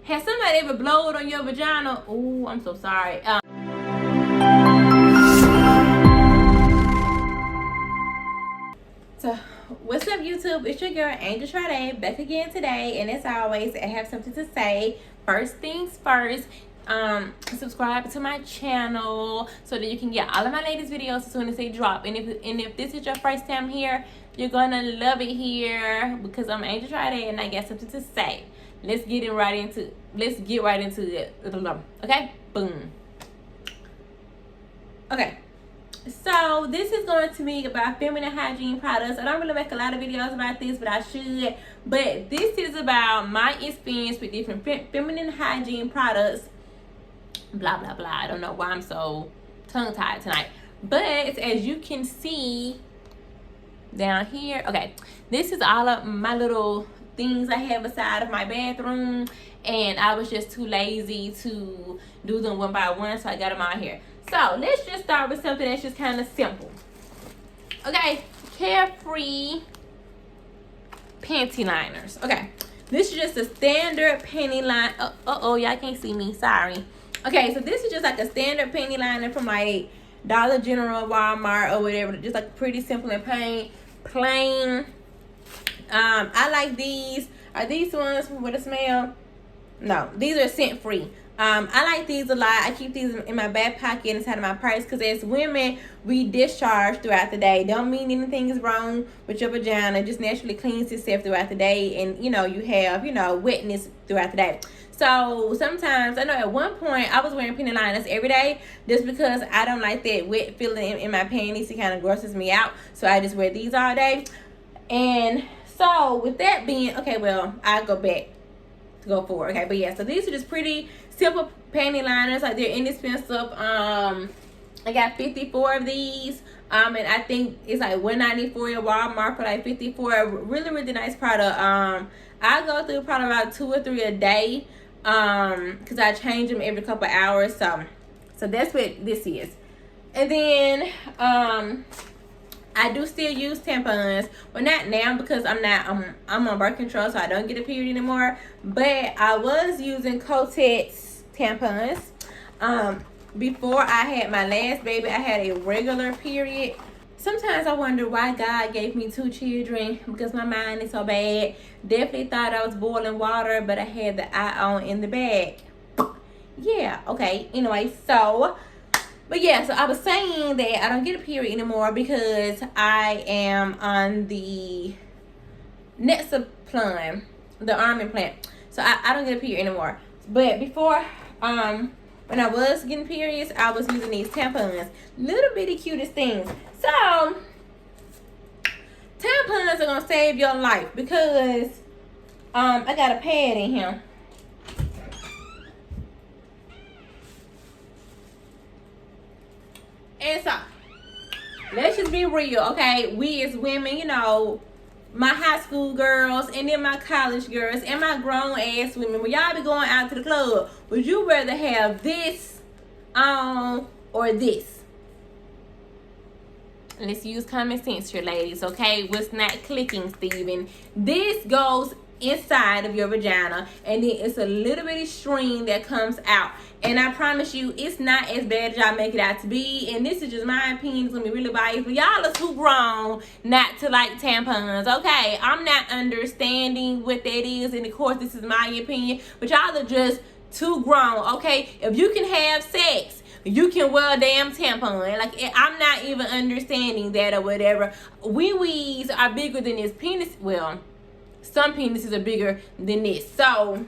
Has somebody ever blowed on your vagina? Oh, I'm so sorry. So, what's up, YouTube? It's your girl, Angel Charda, back again today. And as always, I have something to say. First things first, subscribe to my channel so that you can get all of my latest videos as soon as they drop. And if this is your first time here, you're gonna love it here because I'm Angel Charda and I got something to say. Let's get right into it. Okay? Boom. Okay. So this is going to be about feminine hygiene products. I don't really make a lot of videos about this, but I should. But this is about my experience with different feminine hygiene products. Blah, blah, blah. I don't know why I'm so tongue-tied tonight. But as you can see down here, okay, this is all of my little things I have aside of my bathroom. And I was just too lazy to do them one by one, so I got them out here. So let's just start with something that's just kind of simple. Okay, Carefree Panty Liners. Okay, this is just a standard panty line. Oh, y'all can't see me. Sorry. Okay, so this is just like a standard panty liner from like Dollar General, Walmart, or whatever. Just like pretty simple and plain. I like these. Are these ones with a smell? No, these are scent free. I like these a lot. I keep these in my back pocket inside of my purse because as women, we discharge throughout the day. Don't mean anything is wrong with your vagina. It just naturally cleans itself throughout the day, and you have wetness throughout the day. So sometimes, I know at one point I was wearing panty liners every day just because I don't like that wet feeling in my panties. It kind of grosses me out. So I just wear these all day. And so with that being, okay, well, I'll go back to go forward. Okay, but yeah, so these are just pretty simple panty liners. Like, they're inexpensive. I got 54 of these. And I think it's like $194 at Walmart for like 54. Really nice product. I go through probably about 2 or 3 a day. Because I change them every couple hours. So that's what this is. And then I do still use tampons. Well, not now because I'm on birth control, so I don't get a period anymore. But I was using Kotex tampons. Before I had my last baby, I had a regular period. Sometimes I wonder why God gave me 2 children because my mind is so bad. Definitely thought I was boiling water, but I had the eye on in the bag. Yeah, okay. Anyway, but yeah, so I was saying that I don't get a period anymore because I am on the Nexaplan, the arm implant. So I don't get a period anymore. But before, when I was getting periods, I was using these tampons. Little bitty cutest things. So, tampons are gonna save your life because I got a pad in here. And so, let's just be real, okay? We as women, my high school girls and then my college girls and my grown ass women, when y'all be going out to the club, would you rather have this on or this? Let's use common sense here, ladies, okay? What's not clicking, Steven? This goes inside of your vagina, and then it's a little bitty string that comes out. And I promise you, it's not as bad as y'all make it out to be. And this is just my opinion. It's gonna be really biased, but y'all are too grown not to like tampons, okay? I'm not understanding what that is, and of course, this is my opinion, but y'all are just too grown, okay? If you can have sex, you can wear a damn tampon. Like, I'm not even understanding that or whatever. Wee-wees are bigger than this. Penis, well, some penises are bigger than this. So,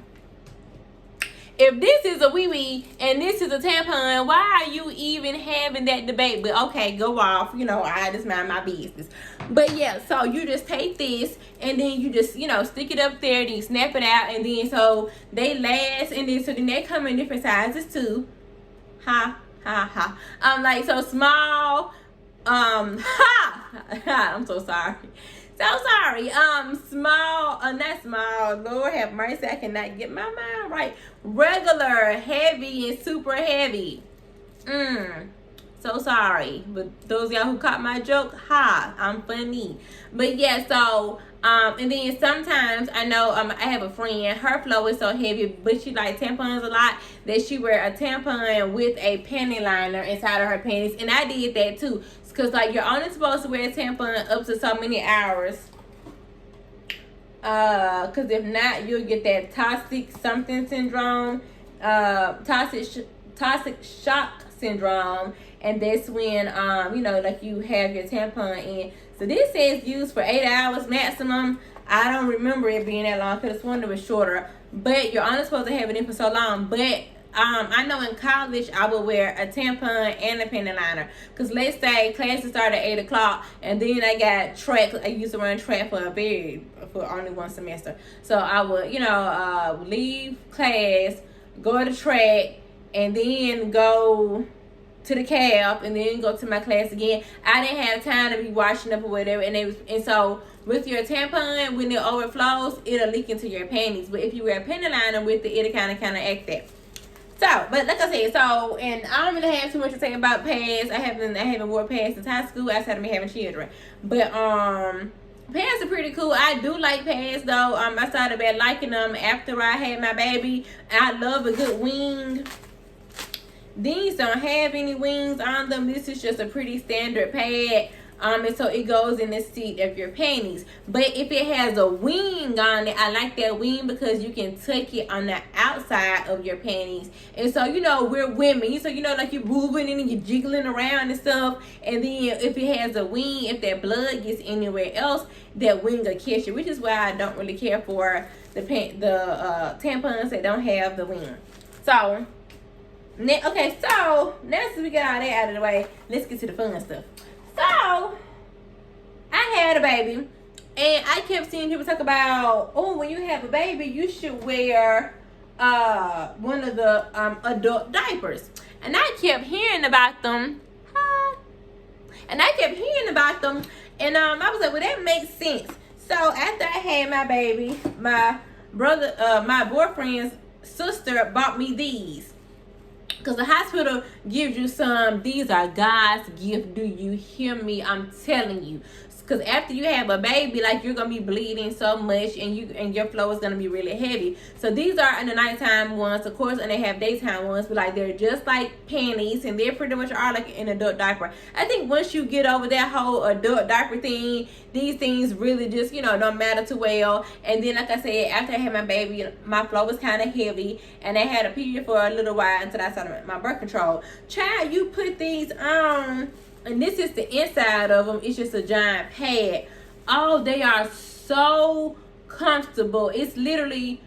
if this is a wee-wee and this is a tampon, why are you even having that debate? But okay, go off. I just mind my business. But yeah, so you just take this and then you just, stick it up there, then you snap it out, and then so they last, and then so then they come in different sizes too. Like, so small, I'm so sorry. Small, not small, Lord have mercy, I cannot get my mind right. Regular, heavy, and super heavy. So sorry, but those of y'all who caught my joke, I'm funny. But yeah, so And then sometimes I know I have a friend, her flow is so heavy, but she like tampons a lot, that she wear a tampon with a panty liner inside of her panties. And I did that too, because like you're only supposed to wear a tampon up to so many hours. Because if not, you'll get that toxic something syndrome, toxic shock syndrome, and that's when you know, like you have your tampon in. So this says used for 8 hours maximum. I don't remember it being that long, because this one was shorter, but you're only supposed to have it in for so long. But I know in college I would wear a tampon and a panty liner, because let's say classes start at 8 o'clock, and then I got track. I used to run track for only one semester, so I would, you know, leave class, go to track, and then go to the cab, and then go to my class again. I didn't have time to be washing up or whatever, and so with your tampon, when it overflows, it'll leak into your panties. But if you wear a panty liner with it, it'll kind of act that. So, but like I said, so, and I don't really have too much to say about pads. I haven't wore pads since high school, outside of me having children. But pads are pretty cool. I do like pads though. I started back liking them after I had my baby. I love a good wing. These don't have any wings on them. This is just a pretty standard pad. And so it goes in the seat of your panties. But if it has a wing on it, I like that wing, because you can tuck it on the outside of your panties. And so, you know, we're women, so, you know, like you're moving and you're jiggling around and stuff. And then if it has a wing, if that blood gets anywhere else, that wing will catch it, which is why I don't really care for the tampons that don't have the wing. So, okay, so now since we got all that out of the way, let's get to the fun stuff. So, I had a baby, and I kept seeing people talk about, oh, when you have a baby, you should wear one of the adult diapers. And I kept hearing about them. And I was like, well, that makes sense. So, after I had my baby, my boyfriend's sister bought me these. Because the hospital gives you some. These are God's gift. Do you hear me? I'm telling you. Because after you have a baby, like, you're going to be bleeding so much, and your flow is going to be really heavy. So these are in the nighttime ones, of course, and they have daytime ones. But, like, they're just like panties, and they pretty much are like an adult diaper. I think once you get over that whole adult diaper thing, these things really just, you know, don't matter too well. And then, like I said, after I had my baby, my flow was kind of heavy, and I had a period for a little while until I started my birth control. Child, you put these on, and this is the inside of them. It's just a giant pad. Oh, they are so comfortable. It's literally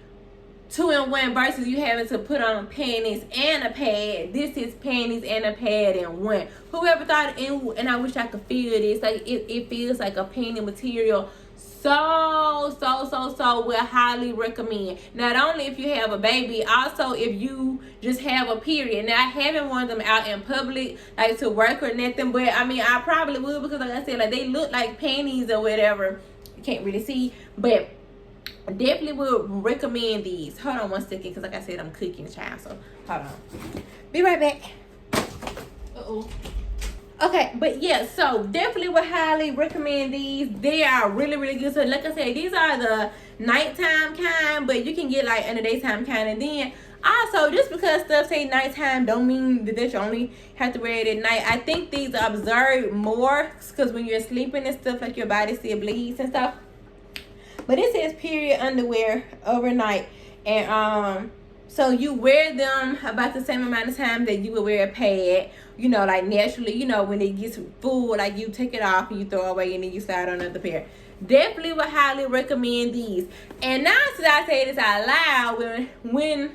2-in-1 versus you having to put on panties and a pad. This is panties and a pad in one. Whoever thought it, and I wish I could feel this. Like it feels like a panty material. So will highly recommend. Not only if you have a baby, also if you just have a period. Now, I haven't worn them out in public, like to work or nothing, but I mean, I probably would, because like I said, like they look like panties or whatever. You can't really see, but definitely would recommend these. Hold on one second, because like I said, I'm cooking, child, so hold on. Be right back. Okay, but yeah, so definitely would highly recommend these. They are really, really good. So like I said, these are the nighttime kind, but you can get like in the daytime kind. And then also, just because stuff say nighttime don't mean that you only have to wear it at night. I think these absorb more, because when you're sleeping and stuff, like your body still bleeds and stuff. But it says period underwear overnight. And so you wear them about the same amount of time that you would wear a pad. You know, like naturally, you know, when it gets full, like you take it off and you throw it away, and then you slide on another pair. Definitely would highly recommend these. And now, since I say this out loud, when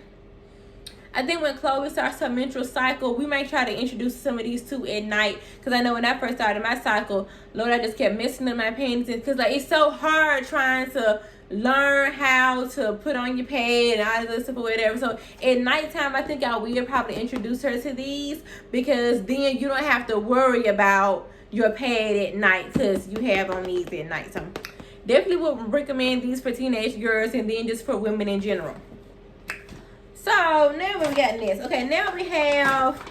I think when Chloe starts her menstrual cycle, we might try to introduce some of these too at night. Because I know when I first started my cycle, Lord, I just kept messing up my panties. Because like, it's so hard trying to learn how to put on your pad and all this stuff or whatever. So at nighttime, I think I will probably introduce her to these, because then you don't have to worry about your pad at night, because you have on these at night. So definitely would recommend these for teenage girls, and then just for women in general. So now we got this. Okay, now we have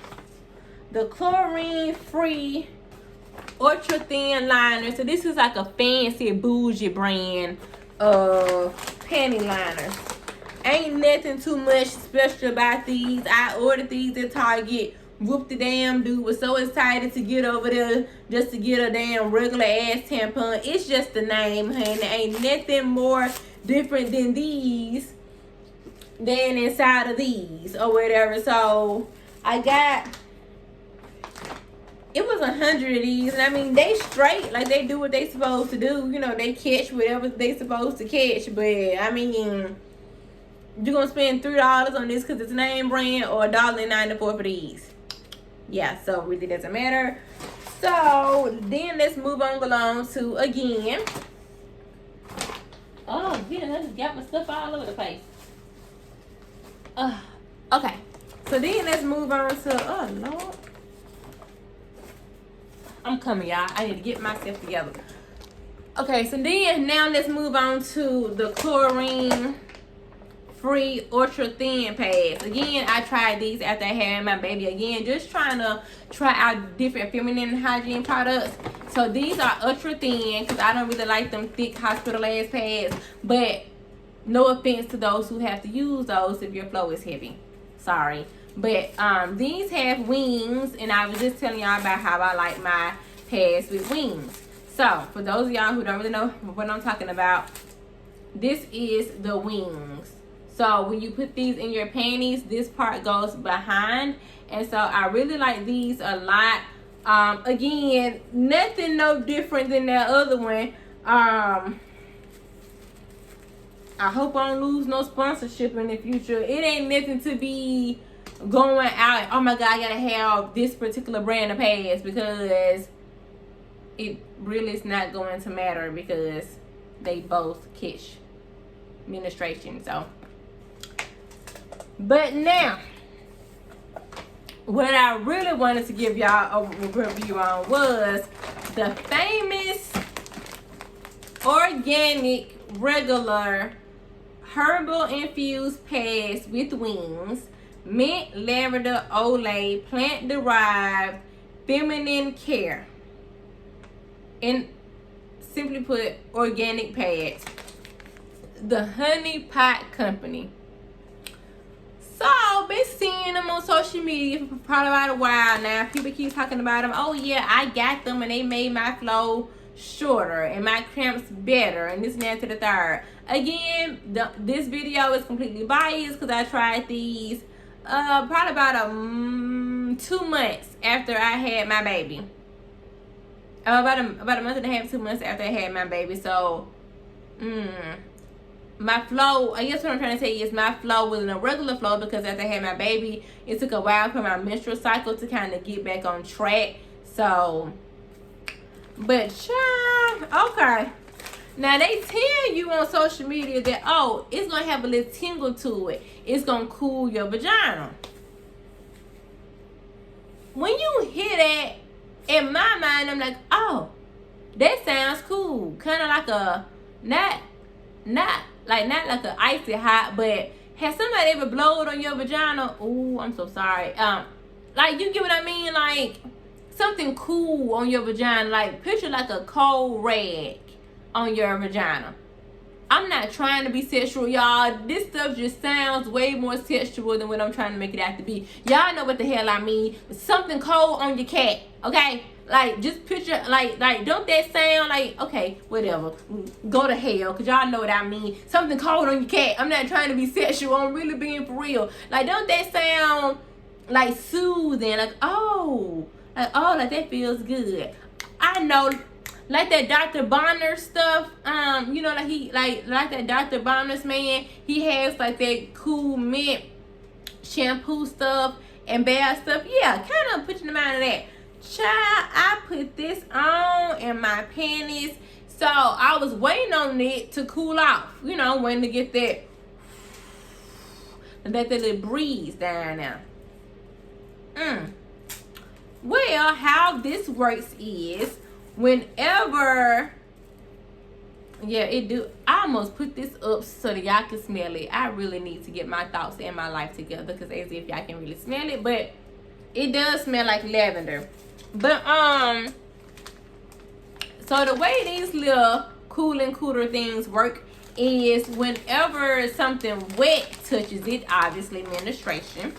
the chlorine free ultra thin liner. So this is like a fancy bougie brand panty liners. Ain't nothing too much special about these. I ordered these at Target. Whoop the damn dude was so excited to get over there just to get a damn regular ass tampon. It's just the name, honey. Ain't nothing more different than these than inside of these or whatever. So I got, it was 100 of these, and I mean they straight, like they do what they supposed to do. You know, they catch whatever they supposed to catch. But I mean, you're gonna spend $3 on this because it's name brand, or $1.94 for these. Yeah, so it really doesn't matter. So then let's move on along to again. Oh yeah, I just got my stuff all over the place. Okay, so then let's move on to, oh Lord, I'm coming, y'all. I need to get myself together. Okay, so then now let's move on to the chlorine free ultra thin pads. Again, I tried these after I had my baby. Again, just trying to try out different feminine hygiene products. So these are ultra thin because I don't really like them thick hospital ass pads. But no offense to those who have to use those if your flow is heavy. Sorry. But these have wings, and I was just telling y'all about how I like my pads with wings. So for those of y'all who don't really know what I'm talking about, this is the wings. So when you put these in your panties, this part goes behind. And so I really like these a lot. Again, nothing no different than that other one. I hope I don't lose no sponsorship in the future. It ain't nothing to be going out, oh my God, I gotta have this particular brand of pads, because it really is not going to matter because they both catch menstruation. So, but now, what I really wanted to give y'all a review on was the famous organic regular herbal infused pads with wings, mint, lavender, olay, plant derived, feminine care, and simply put, organic pads. The Honey Pot Company. So I've been seeing them on social media for probably about a while now. People keep talking about them. Oh yeah, I got them and they made my flow shorter and my cramps better and this and that to the third. Again, this video is completely biased because I tried these probably about 2 months after I had my baby. About a month and a half, 2 months after I had my baby. So my flow, I guess what I'm trying to say is my flow wasn't a regular flow because after I had my baby, it took a while for my menstrual cycle to kind of get back on track. So, but okay. Now they tell you on social media that, oh, it's gonna have a little tingle to it. It's gonna cool your vagina. When you hear that, in my mind, I'm like, oh, that sounds cool. Kind of like a not like a icy hot, but has somebody ever blowed on your vagina? Oh, I'm so sorry. Like, you get what I mean? Like something cool on your vagina. Like picture like a cold rag on your vagina. I'm not trying to be sexual, y'all. This stuff just sounds way more sexual than what I'm trying to make it out to be. Y'all know what the hell I mean. Something cold on your cat, okay? Like, just picture, like, don't that sound like, okay, whatever. Go to hell, because y'all know what I mean. Something cold on your cat. I'm not trying to be sexual. I'm really being for real. Like, don't that sound, like, soothing? Like, oh, like that feels good. I know, like that Dr. Bonner stuff, you know, like that Dr. Bonner's man, he has like that cool mint shampoo stuff and bath stuff. Yeah, kind of put you in the mind of that. Child, I put this on in my panties, so I was waiting on it to cool off, you know, when to get that little breeze down there. Well, how this works is, whenever, yeah, it do. I almost put this up so that y'all can smell it. I really need to get my thoughts and my life together, because as if y'all can really smell it, but it does smell like lavender. But So the way these little cooling cooler things work is whenever something wet touches it, obviously menstruation,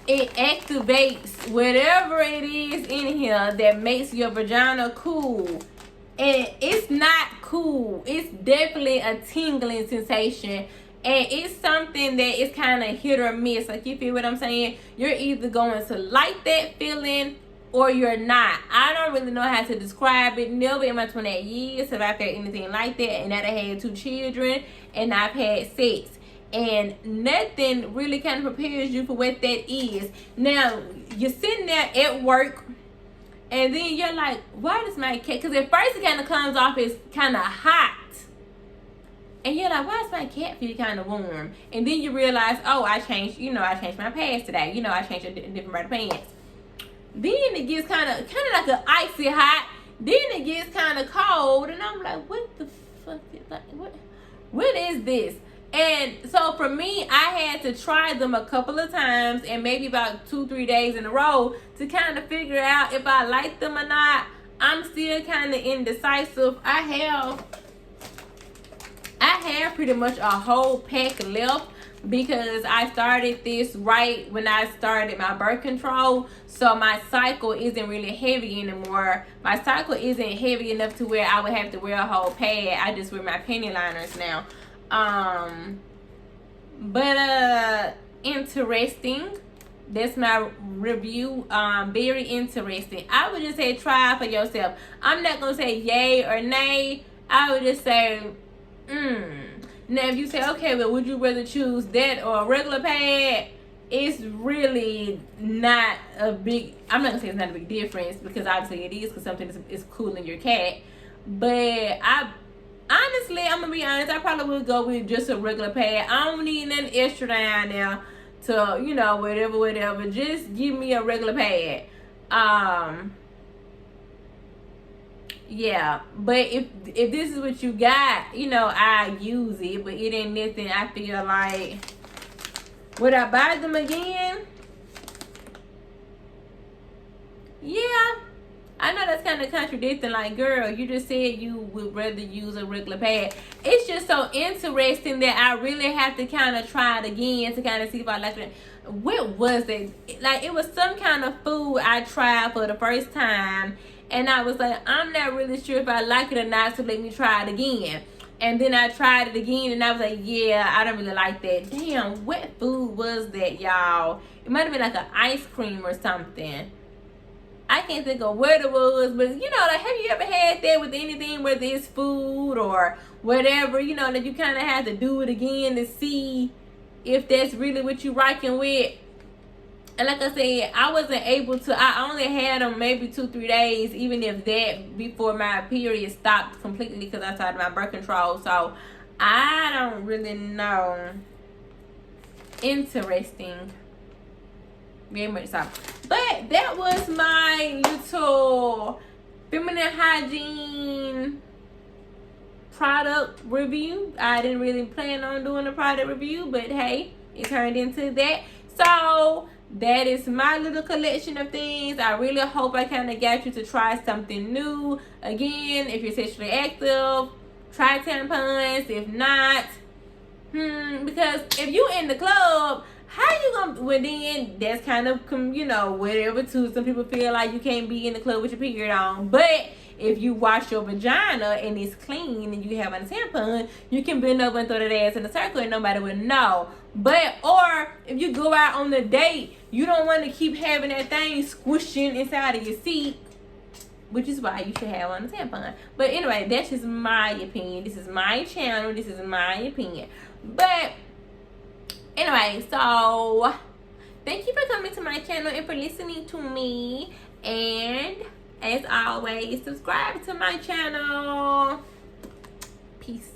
it activates whatever it is in here that makes your vagina cool. And it's not cool. It's definitely a tingling sensation. And it's something that is kind of hit or miss. Like, you feel what I'm saying? You're either going to like that feeling or you're not. I don't really know how to describe it. Never in my 28 years have I felt anything like that. And that I had 2 children and I've had sex. And nothing really kind of prepares you for what that is. Now, you're sitting there at work and then you're like, why does my cat, because at first it kind of comes off as kind of hot. And you're like, why is my cat feel kind of warm? And then you realize, oh, I changed my pads today. I changed a different pair of pants. Then it gets kind of like an icy hot. Then it gets kind of cold. And I'm like, what the fuck? What is this? And so for me, I had to try them a couple of times and maybe about 2-3 days in a row to kind of figure out if I like them or not. I'm still kind of indecisive. I have pretty much a whole pack left because I started this right when I started my birth control. So my cycle isn't really heavy anymore. My cycle isn't heavy enough to where I would have to wear a whole pad. I just wear my panty liners now. But interesting. That's my review. Very interesting. I would just say try for yourself. I'm not gonna say yay or nay. I would just say Now if you say, okay, well, would you rather choose that or a regular pad? It's really not a big, I'm not gonna say it's not a big difference, because obviously it is, because something is cooling your cat. But honestly, I'm gonna be honest, I probably would go with just a regular pad. I don't need nothing extra down there to, whatever. Just give me a regular pad. Yeah, but if this is what you got, I use it, but it ain't nothing I feel like, would I buy them again? Yeah. I know that's kind of contradicting. Like, girl, you just said you would rather use a regular pad. It's just so interesting that I really have to kind of try it again to kind of see if I like it. What was it? Like, it was some kind of food I tried for the first time. And I was like, I'm not really sure if I like it or not, so let me try it again. And then I tried it again, and I was like, yeah, I don't really like that. Damn, what food was that, y'all? It might have been like an ice cream or something. I can't think of what it was, but like, have you ever had that with anything, whether it's food or whatever, that you kind of have to do it again to see if that's really what you rocking with? And like I said, I wasn't able to, I only had them maybe 2-3 days, even if that, before my period stopped completely because I started my birth control. So I don't really know. Interesting. Very much so. But that was my little feminine hygiene product review. I didn't really plan on doing a product review, but hey, it turned into that. So that is my little collection of things. I really hope I kind of got you to try something new. Again, if you're sexually active, try tampons. If not, because if you in the club, how you gonna, well then that's kind of, whatever too. Some people feel like you can't be in the club with your period on. But if you wash your vagina and it's clean and you have on a tampon, you can bend over and throw that ass in a circle and nobody would know. But, or if you go out on a date, you don't want to keep having that thing squishing inside of your seat, which is why you should have on a tampon. But anyway, that's just my opinion. This is my channel. This is my opinion. But anyway, so thank you for coming to my channel and for listening to me. And as always, subscribe to my channel. Peace.